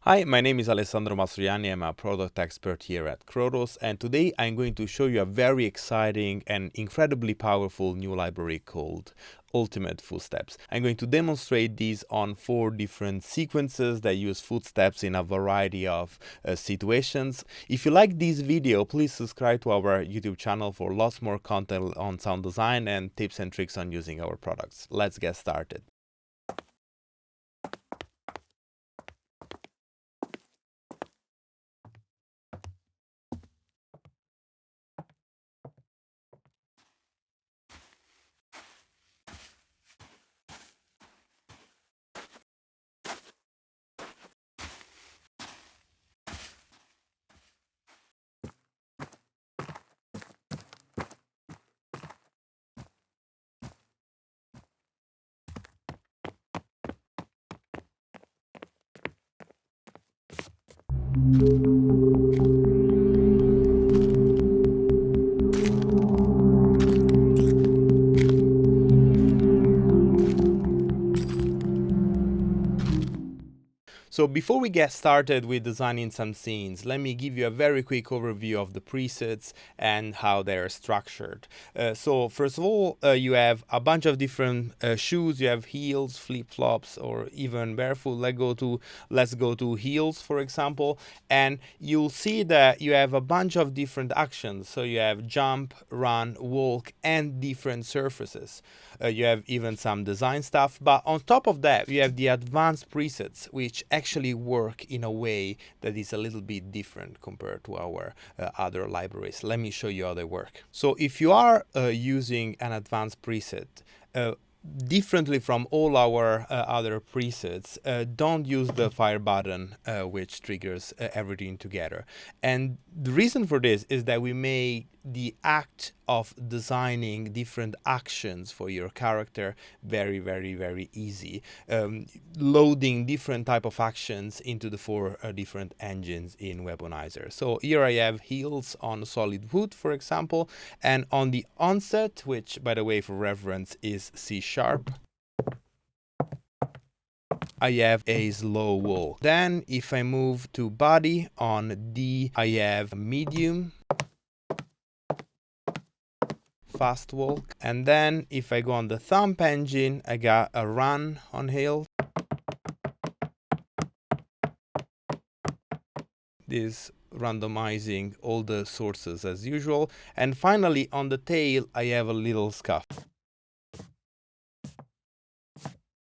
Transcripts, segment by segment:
Hi, my name is Alessandro Mastroianni. I'm a product expert here at Krotos, and today I'm going to show you a very exciting and incredibly powerful new library called Ultimate Footsteps. I'm going to demonstrate these on 4 different sequences that use footsteps in a variety of situations. If you like this video, please subscribe to our YouTube channel for lots more content on sound design and tips and tricks on using our products. Let's get started. So before we get started with designing some scenes, let me give you a very quick overview of the presets and how they're structured. So first of all, you have a bunch of different shoes. You have heels, flip-flops, or even barefoot. Let's go to heels, for example, and you'll see that you have a bunch of different actions. So you have jump, run, walk, and different surfaces. You have even some design stuff, but on top of that, you have the advanced presets, which actually work in a way that is a little bit different compared to our other libraries. Let me show you how they work. So if you are using an advanced preset, differently from all our other presets, don't use the fire button, which triggers everything together. And the reason for this is that we make the act of designing different actions for your character very, very, very easy. Loading different type of actions into the 4 different engines in Weaponizer. So here I have heels on solid wood, for example, and on the onset, which by the way for reference is C#, I have a slow walk. Then if I move to body on D, I have medium, fast walk. And then if I go on the thumb engine, I got a run on hill. This randomizing all the sources as usual. And finally on the tail, I have a little scuff.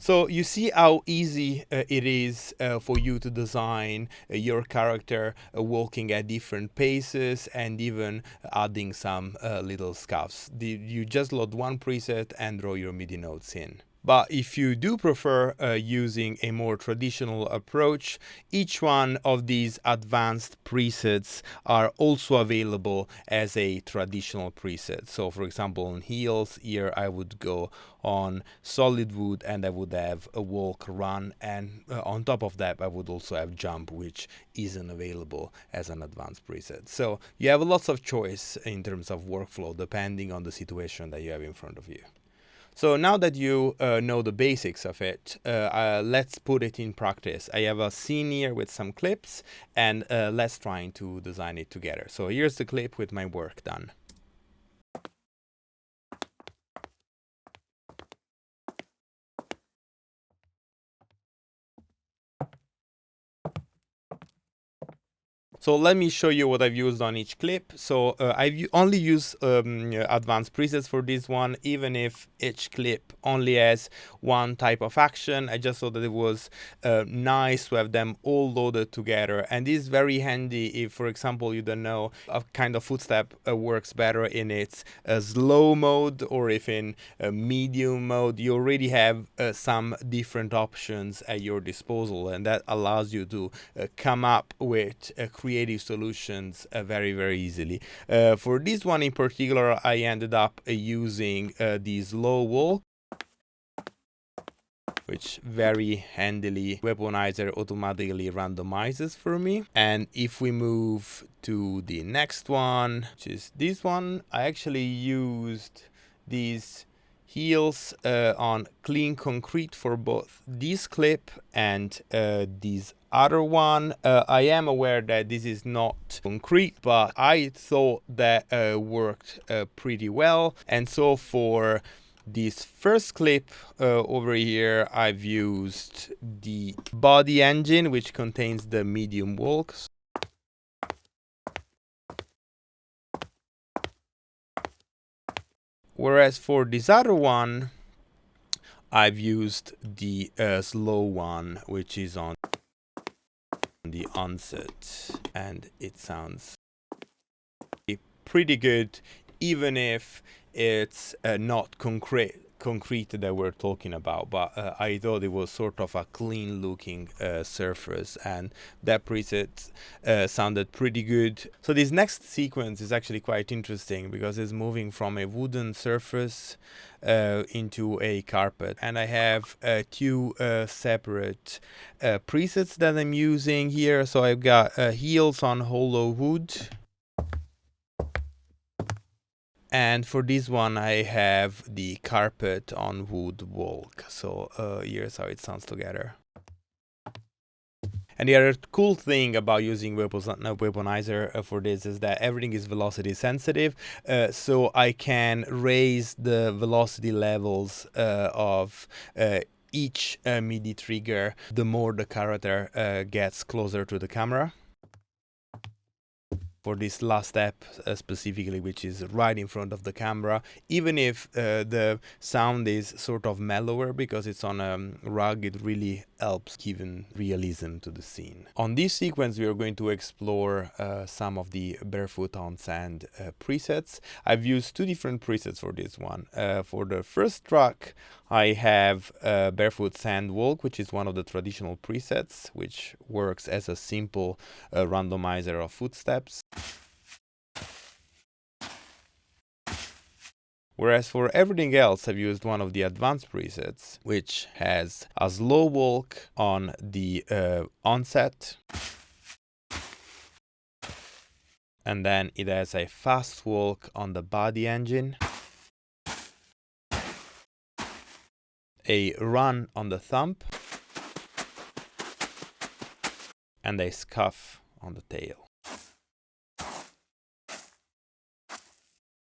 So you see how easy it is for you to design your character walking at different paces and even adding some little scuffs. You just load one preset and draw your MIDI notes in. But if you do prefer using a more traditional approach, each one of these advanced presets are also available as a traditional preset. So for example, on heels, here I would go on solid wood and I would have a walk, run, and on top of that I would also have jump, which isn't available as an advanced preset. So you have lots of choice in terms of workflow depending on the situation that you have in front of you. So now that you know the basics of it, let's put it in practice. I have a scene here with some clips, and let's try to design it together. So here's the clip with my work done. So let me show you what I've used on each clip. So I've only used advanced presets for this one, even if each clip only has one type of action. I just thought that it was nice to have them all loaded together. And this is very handy if, for example, you don't know a kind of footstep works better in its slow mode, or if in medium mode, you already have some different options at your disposal. And that allows you to come up with creative solutions very, very easily. For this one in particular, I ended up using the slow walk, which very handily Weaponizer automatically randomizes for me. And if we move to the next one, which is this one, I actually used these heels on clean concrete for both this clip and this other one. I am aware that this is not concrete, but I thought that worked pretty well. And so for this first clip over here, I've used the body engine, which contains the medium walk. Whereas for this other one, I've used the slow one, which is on the onset, and it sounds pretty good, even if it's not concrete that we're talking about, but I thought it was sort of a clean looking surface, and that preset sounded pretty good. So this next sequence is actually quite interesting because it's moving from a wooden surface into a carpet, and I have two separate presets that I'm using here. So I've got heels on hollow wood, and for this one I have the carpet on wood walk. So here's how it sounds together. And the other cool thing about using Weaponizer for this is that everything is velocity sensitive, so I can raise the velocity levels of each MIDI trigger the more the character gets closer to the camera. For this last step specifically, which is right in front of the camera, even if the sound is sort of mellower because it's on a rug, it really helps giving realism to the scene. On this sequence, we are going to explore some of the barefoot on sand presets. I've used two different presets for this one. For the first track, I have barefoot sand walk, which is one of the traditional presets, which works as a simple randomizer of footsteps. Whereas for everything else, I've used one of the advanced presets, which has a slow walk on the onset, and then it has a fast walk on the body engine, a run on the thumb, and a scuff on the tail.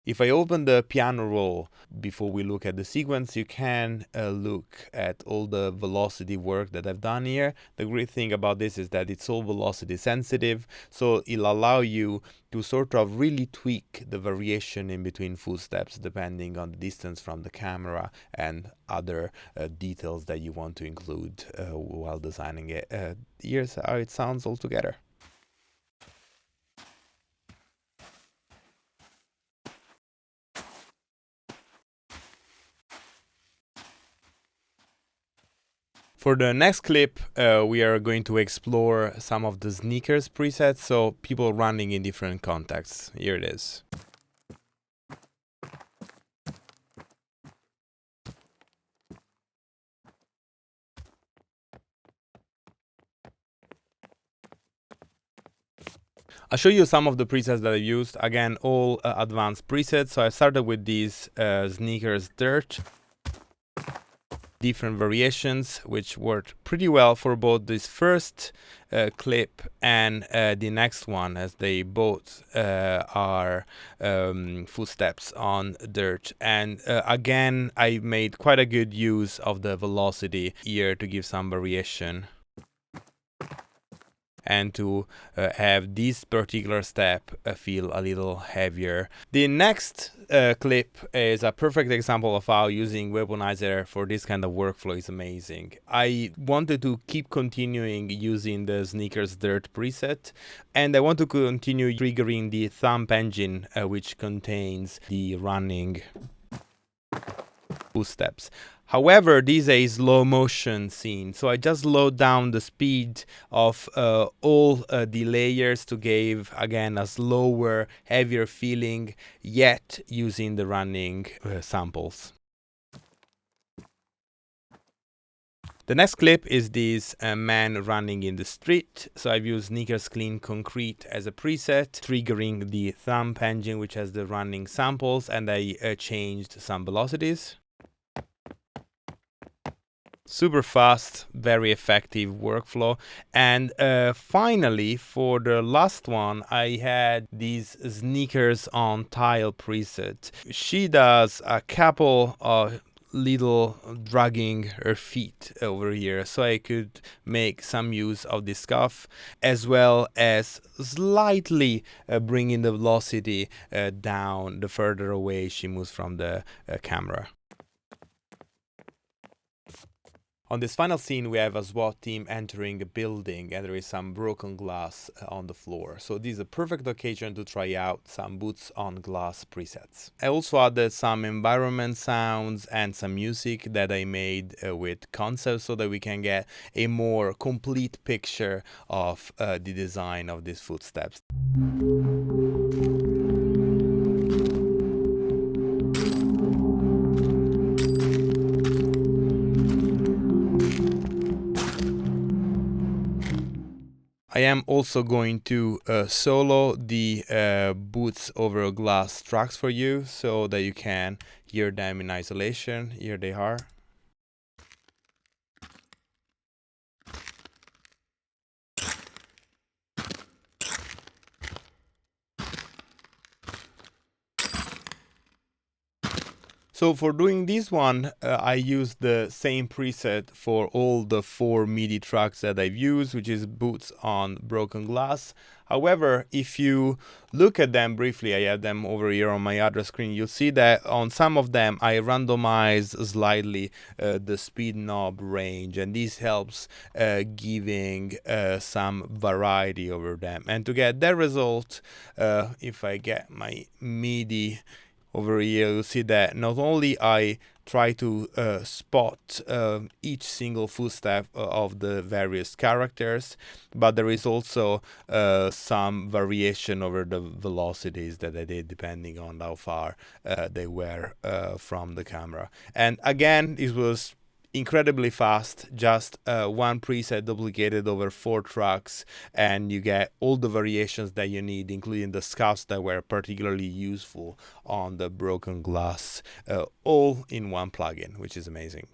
If I open the piano roll before we look at the sequence, you can look at all the velocity work that I've done here. The great thing about this is that it's all velocity sensitive, so it'll allow you to sort of really tweak the variation in between footsteps depending on the distance from the camera and other details that you want to include while designing it. Here's how it sounds all together. For the next clip, we are going to explore some of the sneakers presets, so people running in different contexts. Here it is. I'll show you some of the presets that I used. Again, all advanced presets. So I started with these sneakers dirt. Different variations which worked pretty well for both this first clip and the next one, as they both are footsteps on dirt. And again, I made quite a good use of the velocity here to give some variation and to have this particular step feel a little heavier. The next clip is a perfect example of how using Weaponizer for this kind of workflow is amazing. I wanted to keep continuing using the sneakers dirt preset, and I want to continue triggering the thumb engine, which contains the running footsteps. However, this is a slow motion scene, so I just slowed down the speed of all the layers to give, again, a slower, heavier feeling, yet using the running samples. The next clip is this man running in the street. So I've used Sneakers Clean Concrete as a preset, triggering the thumb engine, which has the running samples, and I changed some velocities. Super fast, very effective workflow. And finally, for the last one, I had these sneakers on tile preset. She does a couple of little dragging her feet over here, so I could make some use of this scuff, as well as slightly bringing the velocity down the further away she moves from the camera. On this final scene, we have a SWAT team entering a building and there is some broken glass on the floor. So this is a perfect occasion to try out some boots on glass presets. I also added some environment sounds and some music that I made with concepts so that we can get a more complete picture of the design of these footsteps. I am also going to solo the boots over glass tracks for you so that you can hear them in isolation. Here they are. So for doing this one, I used the same preset for all the 4 MIDI tracks that I've used, which is boots on broken glass. However, if you look at them briefly, I have them over here on my other screen, you'll see that on some of them I randomized slightly the speed knob range, and this helps giving some variety over them. And to get that result, if I get my MIDI over here, you'll see that not only I try to spot each single footstep of the various characters, but there is also some variation over the velocities that I did depending on how far they were from the camera. And again, this was incredibly fast, just one preset duplicated over 4 tracks, and you get all the variations that you need, including the scuffs that were particularly useful on the broken glass, all in one plugin, which is amazing.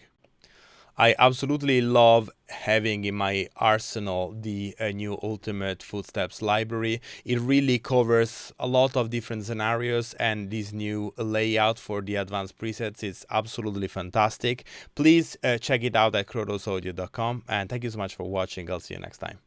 I absolutely love having in my arsenal the new Ultimate Footsteps library. It really covers a lot of different scenarios, and this new layout for the advanced presets is absolutely fantastic. Please check it out at krotosaudio.com, and thank you so much for watching. I'll see you next time.